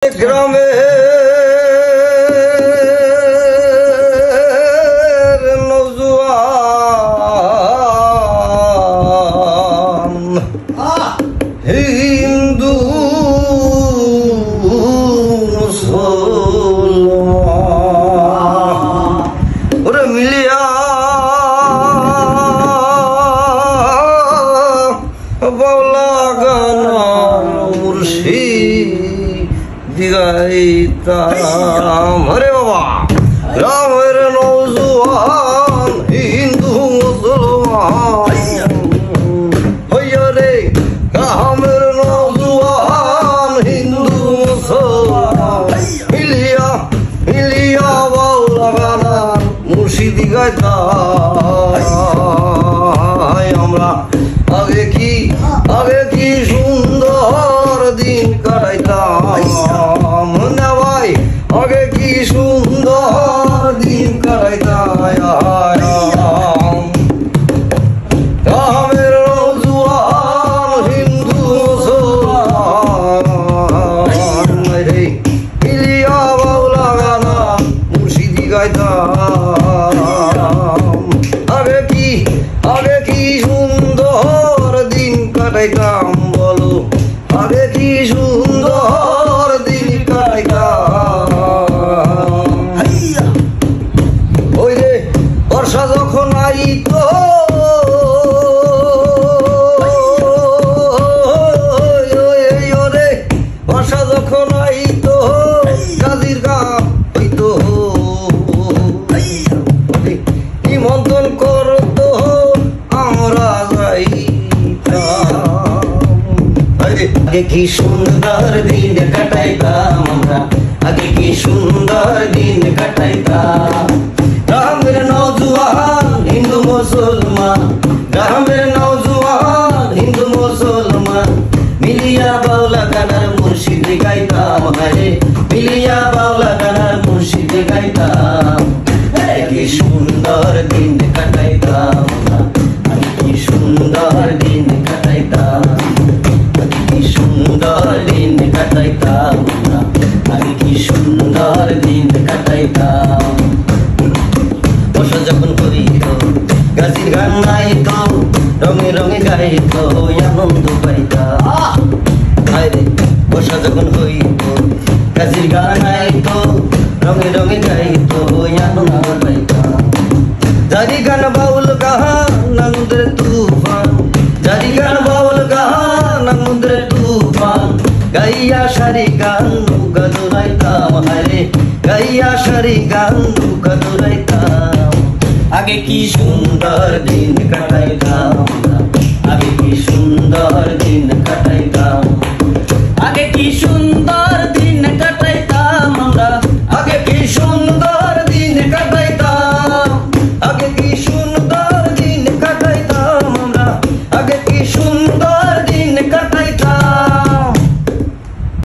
গ্রামের নওজোয়ান হিন্দু মুসলমান ওরে মিলিয়া বাউলা গান মুর্শিদ গাইতাম। হরে বাবা গ্রামের নওজোয়ান হিন্দু মুসলমান হইয়া রে গ্রামের নওজোয়ান হিন্দু মুসলমান মিলিয়া মিলিয়া বাউলা গান মুর্শিদ গাইতাম। আমরা আগে কি সুন্দর দিন কাটাইতাম না ভাই, আগে কি সুন্দর দিন কাটাইতাম। গ্রামের নওজোয়ান হিন্দু মুসলমান রে মিলিয়া বাউলা গান মুর্শিদ গাইতাম। আগে কি সুন্দর দিন কাটাইতাম বলো, আগে কি সুন্দর দিন কাটাইতাম। ওই রে বর্ষা যখন আইতো বর্ষা যখন আইতো গাজির গান হইতো নিমন্ত্রণ করতো আমরা যাইতাম। আগে কি সুন্দর দিন কাটাইতাম আমরা, আগে কি সুন্দর দিন কাটাইতাম। গ্রামের নওজোয়ান হিন্দু মুসলমান, গ্রামের নওজোয়ান হিন্দু মুসলমান মিলিয়া বাউলা গানার মুর্শিদ গাইতাম। হরে মিলিয়া বাউলা গানার মুর্শিদ গাইতাম। কি সুন্দর দিন কাটাইতাম, কি সুন্দর দিন কাটাইতাম, কি সুন্দর দিন কাটাইতাম, আগে কি সুন্দর দিন কাটাইতাম। বর্ষা যখন করিত গাছির গান গাইতো, রঙে রঙে গাইতো আনন্দ পাইতাম। হায়রে বর্ষা যখন হইত গাছির গান গাইতো, রঙে রঙে গাইতো আনন্দ পাইতাম। জারি গান বাউল গান আনন্দের তুফান, জারি গান বাউল গান আনন্দের তুফান গাইয়া সারি গান নৌকা দৌড়াইতাম। হায়রে গাইয়া সারি গান নৌকা দৌড়াইতাম। আগে কি সুন্দর দিন কাটাইতাম, আগে কি সুন্দর দিন কাটাইতাম, আগে কি সুন্দর